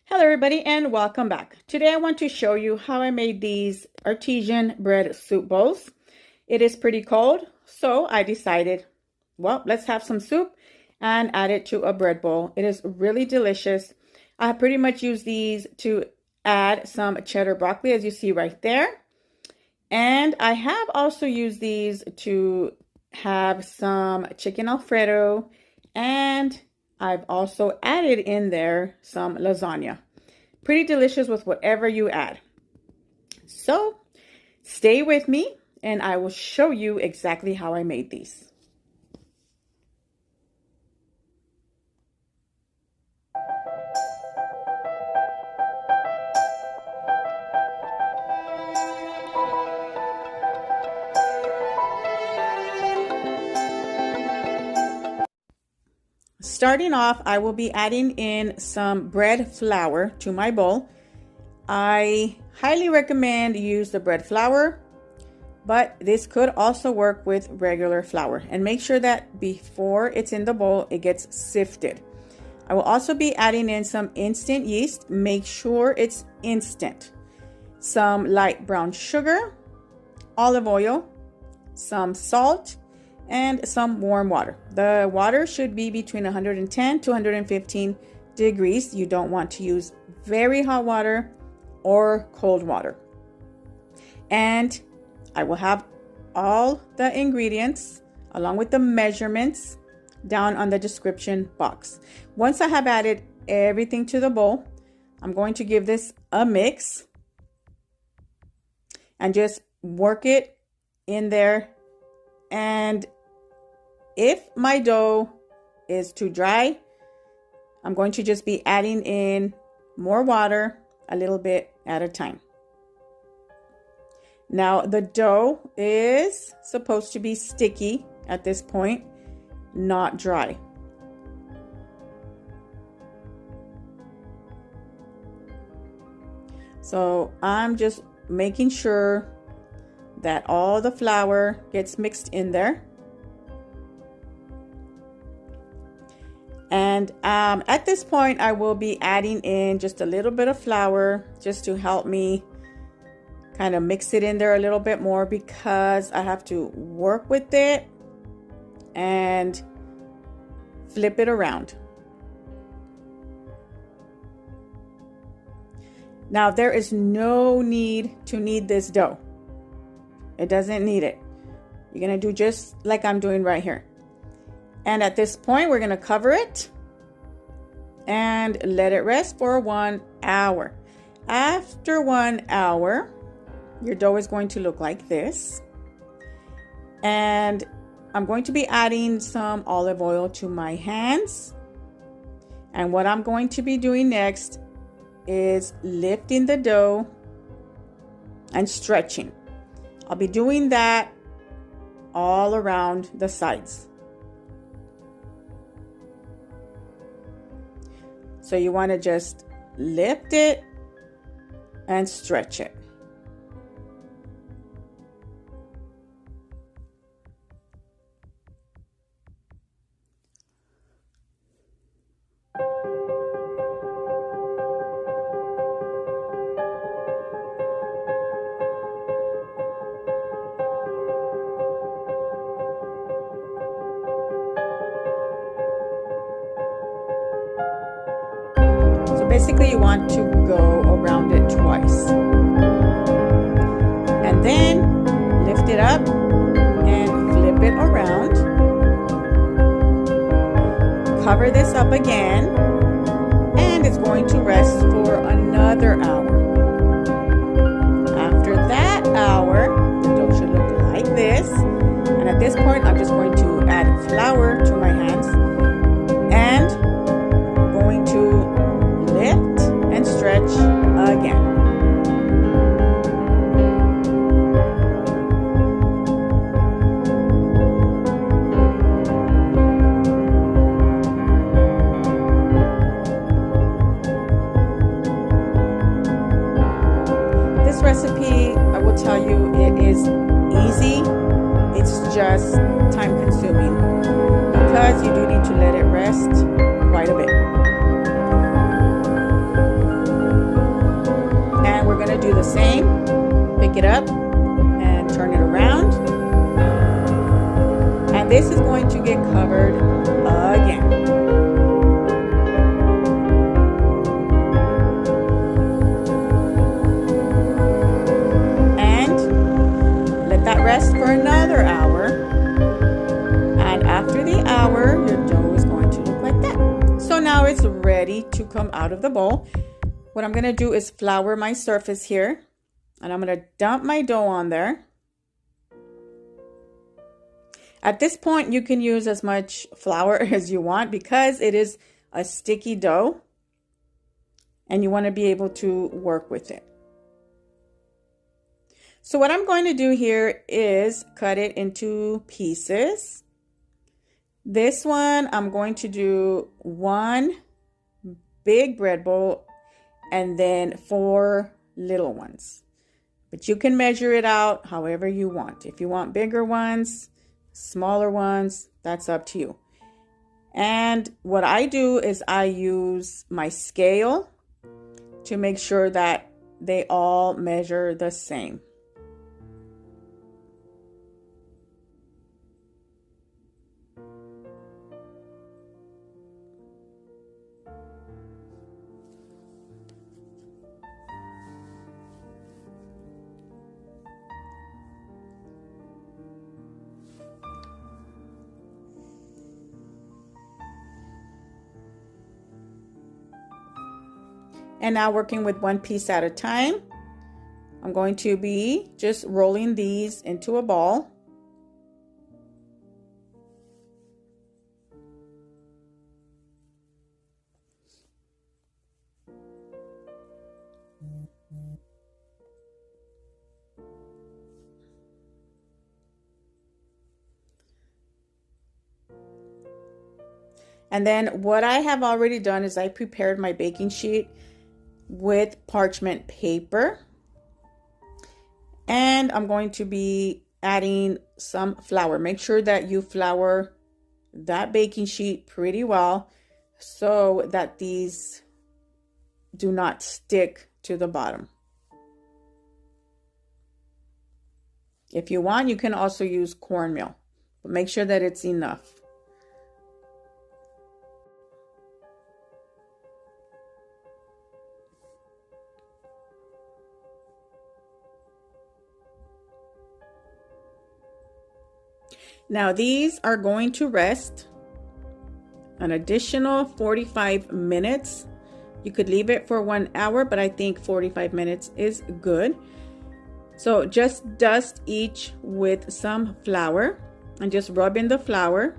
Hello everybody and welcome back. Today I want to show you how I made these artisan bread soup bowls. It is pretty cold, so I decided, well, let's have some soup and add it to a bread bowl. It is really delicious. I pretty much use these to add some cheddar broccoli, as you see right there. And I have also used these to have some chicken Alfredo, and I've also added in there some lasagna. Pretty delicious with whatever you add. So stay with me and I will show you exactly how I made these. Starting off, I will be adding in some bread flour to my bowl. I highly recommend use the bread flour, but this could also work with regular flour. And make sure that before it's in the bowl, it gets sifted. I will also be adding in some instant yeast. Make sure it's instant. Some light brown sugar, olive oil, some salt, and some warm water. The water should be between 110 to 115 degrees. You don't want to use very hot water or cold water. And I will have all the ingredients along with the measurements down on the description box. Once I have added everything to the bowl, I'm going to give this a mix and just work it in there. And if my dough is too dry, I'm going to just be adding in more water a little bit at a time. Now the dough is supposed to be sticky at this point, not dry. So I'm just making sure that all the flour gets mixed in there. And at this point, I will be adding in just a little bit of flour just to help me kind of mix it in there a little bit more, because I have to work with it and flip it around. Now, there is no need to knead this dough. It doesn't need it. You're going to do just like I'm doing right here. And at this point, we're going to cover it and let it rest for 1 hour. After 1 hour, your dough is going to look like this. And I'm going to be adding some olive oil to my hands. And what I'm going to be doing next is lifting the dough and stretching. I'll be doing that all around the sides. So you want to just lift it and stretch it. Basically, you want to go around it twice. And then lift it up and flip it around. Cover this up again. And it's going to rest for another hour. After that hour, the dough should look like this. And at this point, I'm just going to add flour to my hands. And I'm going to lift and stretch again. This recipe, I will tell you, it is easy. It's just time consuming because you do need to let it rest quite a bit. it up and turn it around. And this is going to get covered again. And let that rest for another hour. And after the hour, your dough is going to look like that. So now it's ready to come out of the bowl. What I'm going to do is flour my surface here. And I'm going to dump my dough on there. At this point, you can use as much flour as you want because it is a sticky dough. And you want to be able to work with it. So what I'm going to do here is cut it into pieces. This one, I'm going to do one big bread bowl and then 4 little ones. But you can measure it out however you want. If you want bigger ones, smaller ones, that's up to you. And what I do is I use my scale to make sure that they all measure the same. And now working with one piece at a time, I'm going to be just rolling these into a ball. And then what I have already done is I prepared my baking sheet with parchment paper, and I'm going to be adding some flour. Make sure that you flour that baking sheet pretty well so that these do not stick to the bottom. If you want, you can also use cornmeal, but make sure that it's enough. Now these are going to rest an additional 45 minutes. You could leave it for 1 hour, but I think 45 minutes is good. So just dust each with some flour and just rub in the flour.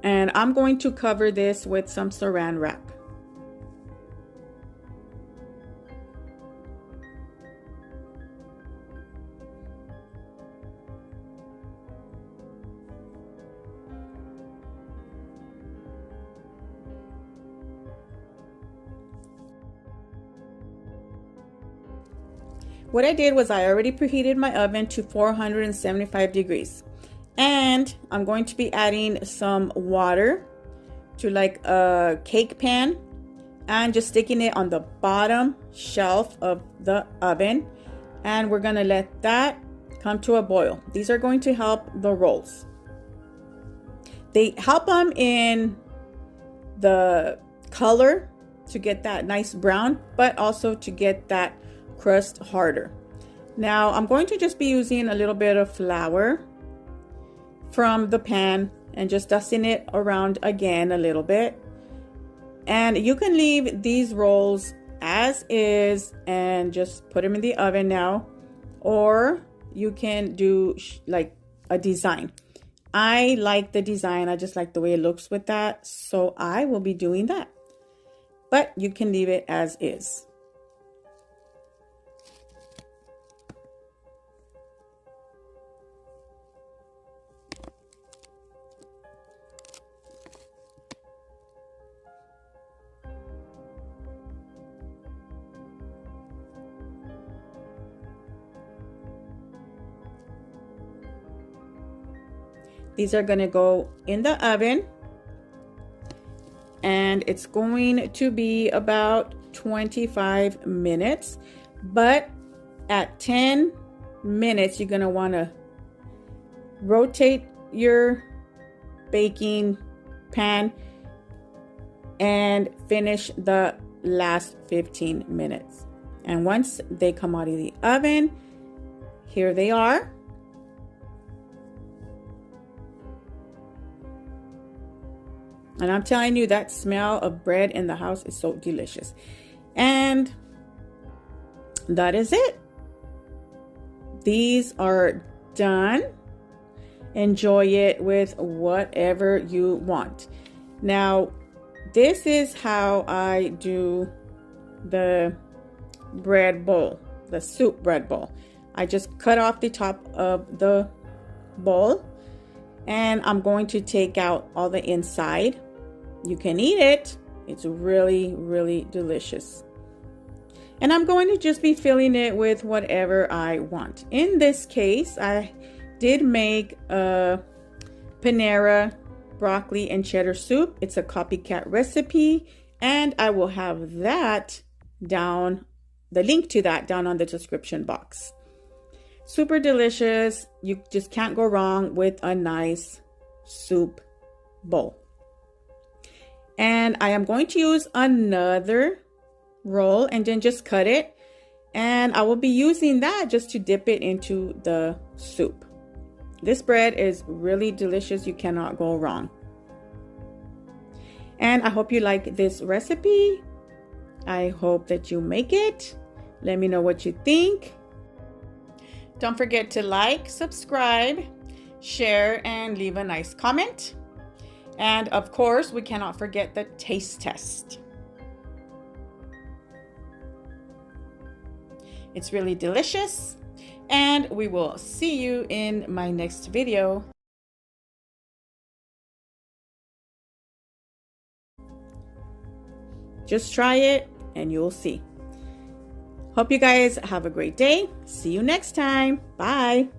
And I'm going to cover this with some saran wrap. What I did was I already preheated my oven to 475 degrees. And I'm going to be adding some water to like a cake pan and just sticking it on the bottom shelf of the oven. And we're going to let that come to a boil. These are going to help the rolls. They help them in the color to get that nice brown, but also to get that crust harder. Now I'm going to just be using a little bit of flour from the pan and just dusting it around again a little bit. And you can leave these rolls as is and just put them in the oven now, or you can do like a design. I like the design. I just like the way it looks with that, so I will be doing that, but you can leave it as is. These are going to go in the oven, and it's going to be about 25 minutes. But at 10 minutes, you're going to want to rotate your baking pan and finish the last 15 minutes. And once they come out of the oven, here they are. And I'm telling you, that smell of bread in the house is so delicious. And that is it. These are done. Enjoy it with whatever you want. Now, this is how I do the bread bowl, the soup bread bowl. I just cut off the top of the bowl, and I'm going to take out all the inside. You can eat it. It's really, really delicious. And I'm going to just be filling it with whatever I want. In this case, I did make a Panera broccoli and cheddar soup. It's a Copycat recipe, and I will have that down, the link to that down on the description box. Super delicious. You just can't go wrong with a nice soup bowl. And I am going to use another roll and then just cut it. And I will be using that just to dip it into the soup. This bread is really delicious. You cannot go wrong. And I hope you like this recipe. I hope that you make it. Let me know what you think. Don't forget to like, subscribe, share, and leave a nice comment. And of course, we cannot forget the taste test. It's really delicious. And we will see you in my next video. Just try it and you'll see. Hope you guys have a great day. See you next time. Bye.